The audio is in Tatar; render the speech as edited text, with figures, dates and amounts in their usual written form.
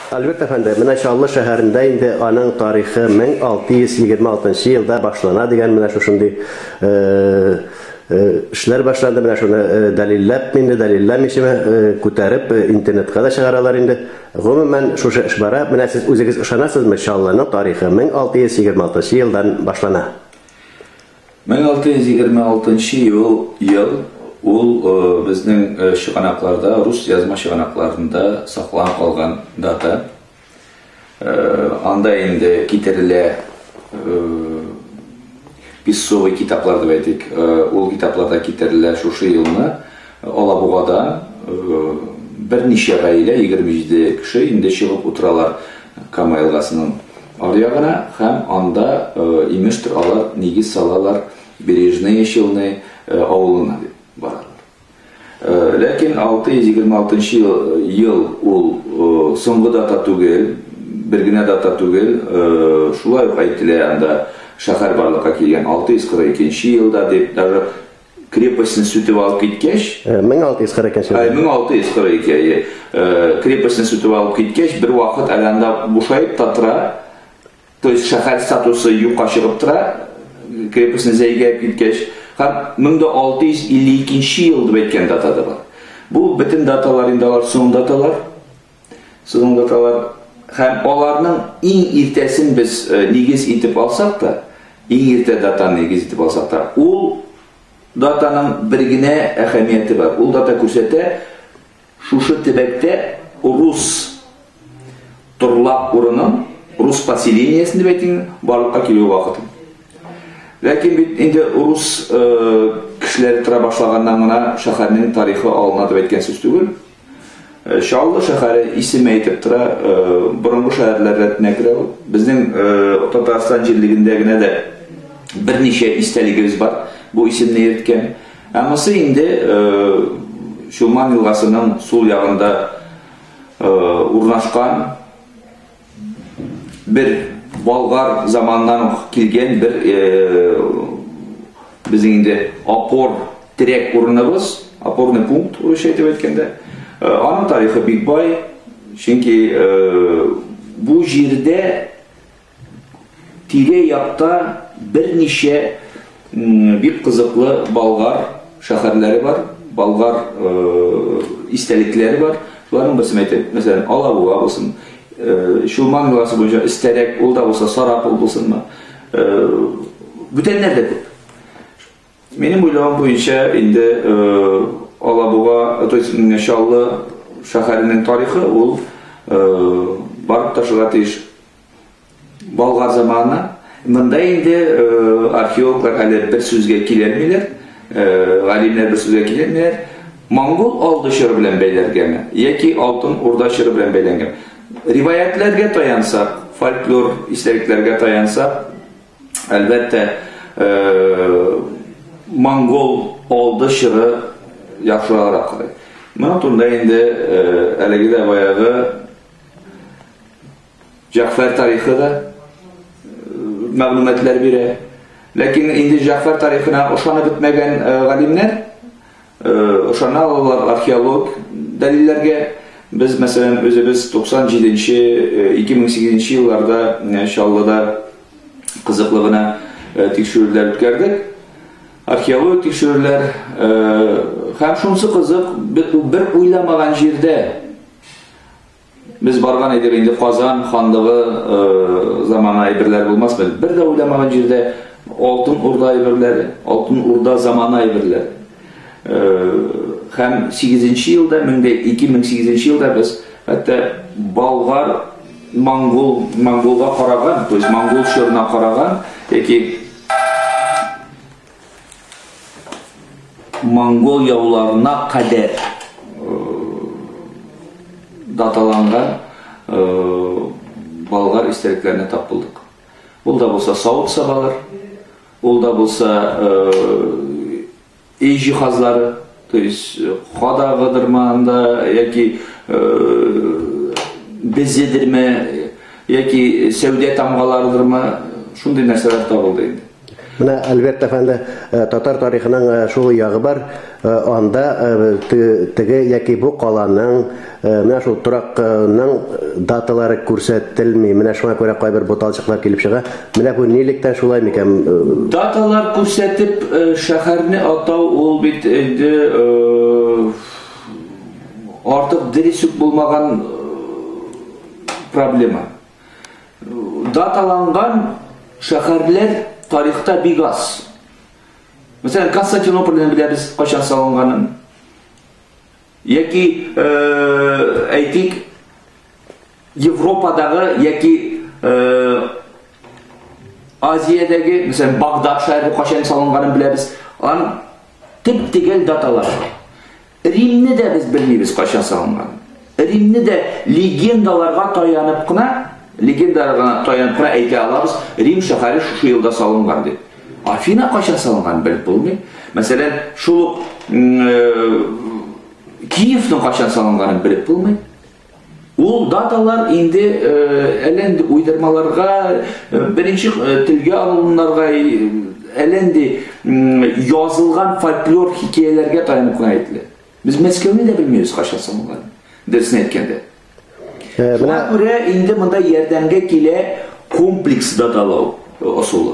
Альберт әфәнде, менә Чаллы шәһәрендә инде аның тарихы 1626 елда башлана дигән менә шушындый эшләр башланды. Менә шуны дәлилләп, инде дәлилләмичә күтәреп интернетка да чыгаралар инде. Гомумән шушы эш бара. Менә сез үзегез ышанасызмы, Чаллының тарихы 1626 елдан башлана? 1626 ел ул безнең чыганакларда, рус язма чыганакларында сакланып калган дата. Анда инде китерелә писовый китаплар дип әйтик. Ул китапларда китерелә шушы елны Алабугада берничә гаилә, 27 кеше инде чыгып утыралар Кама елгасының аръягына һәм анда имештер алар нигез салалар Бережные Челны авылына дип баралар. Ләкин 626 ел ул соңгы дата түгел, бер генә дата түгел, шулай ук әйтелә анда шәһәр барлыкка килгән 642 елда дип, даже крепостьне сүтеп алып киткәч, 1642 крепостьне сүтеп алып киткәч, бер вакыт анда бушайып та тора, то есть шәһәр статусы юкка чыгып тора, крепостьне зәйгәп киткәч, һәм 1652 ел дип әйткән дата да бар. Бу бөтен даталар инде алар соң даталар. Һәм аларның иң иртәсен без нигез итеп алсак та, иң иртә датаны нигез итеп алсак та, ул датаның бер генә әһәмияте бар. Ул дата күрсәтә, шушы төбәктә рус торлак урынын, рус поселениесен дип әйтим, барлыкка килү вакыты. Ләкин бит инде рус кешеләре тора башлаганнан гына шәһәрнең тарихы алына дип әйткән сүз түгел. Чаллы шәһәре исем әйтеп тора, борынгы шәһәрләр рәтенә керә. Безнең Татарстан җирлегендә генә дә берничә истәлегебез бар, бу исемне йөрткән. Әммасы инде Шулман елгасының сул ягында урнашкан бер Болгар заманнан килгән бер безнең инде опор терек урыныбыз, опорный пункт урысча әйтеп әйткәндә. Аның тарихы бик бай, чөнки бу җирдә тирә-якта берничә бик кызыклы болгар шәһәрләре бар, болгар истәлекләре бар. Шуларның берсен әйтеп, мәсәлән, Алабуга булсын, Шулман елгасы буенча Истәрәк, ул да булса Сарапул булсынмы, бүтәннәр дә күп. Минем уйлавым буенча инде Алабуга, то есть Чаллы шәһәренең тарихы ул барып ташырга тиеш болгар заманына. Монда инде археологлар әле бер сүзгә киләлмиләр, галимнәр бер сүзгә киләлмиләр. Монгол алды чоры белән бәйләргәме, яки Алтын Урда чоры белән бәйләнгән. Риваятләргә таянсак, фольклор истәлекләргә таянсак, әлбәттә Монгол алды чоры яхшырак карый. Моның турында инде әлеге дә баягы Җәгъфәр тарихы да мәгълүматлар бирә. Ләкин инде Җәгъфәр тарихына ышанып бетмәгән галимнәр, ышана алалар археолог дәлилләргә. Без, мәсәлән, өзебез 97-2008 елларда Чаллыда кызыклы гына тикшерүләр үткәрдек. Археолог тикшерүләр һәм шунысы кызык, бер уйламаган җирдә без барган идек инде Казан ханлыгы заманы әйберләр булмасмы? Бер дә уйламаган җирдә Алтын Урда әйберләре, Алтын Урда заманы әйберләре. Һәм 8-нче елда, 2008 елда без хәтта болгар монголга караган, то есть монгол чорына караган, яки монгол яуларына кадәр даталанган болгар истәлекләренә тап булдык. Ул да булса савыт сабалар, ул да булса үй җиһазлары, то есть хада гыдырманда яки безедерме яки сәүдә тамгаларыдырмы, шундый нәрсәләр табылды инде. Менә Альберт әфәнде татар тарихының шул ягы бар. Анда теге яки бу каланың менә шул торакның даталары күрсәтелми. Менә шуңа күрә кайбер буталчыклар килеп чыга. Менә бу нилектән шулай микән? Даталар күрсәтеп шәһәрне атау ул бит артык дөресүк булмаган проблема. Даталанган шәһәрләр тарихта бик аз. Mesela Konstantinopol'dan biliriz kaçan salınganın. Яки әйтик Европадағы яки Азиядегі, mesela Багдад шәһәре кашан салынганын білебез. Ан тип-тигел даталар. Римне дә без белмибез кашан салынган. Римне дә легендаларга таянып кына әйтә алабыз. Рим шәһәре шушы елда салынган дип. Афина кашан салынган белеп булмый. Мәсәлән, шул Киевның кашан салынганын белеп булмый. Ул даталар инде әленде уйдырмаларга, беренче телгә алынырга, әленде язылган фольклор хикәяләргә таянып кына әйтелә. Без Мәскәүне дә белмибез кашан салынган. Дөресен әйткәндә. Шуңа күрә инде монда ярдәмгә килә комплекс даталау ысулы.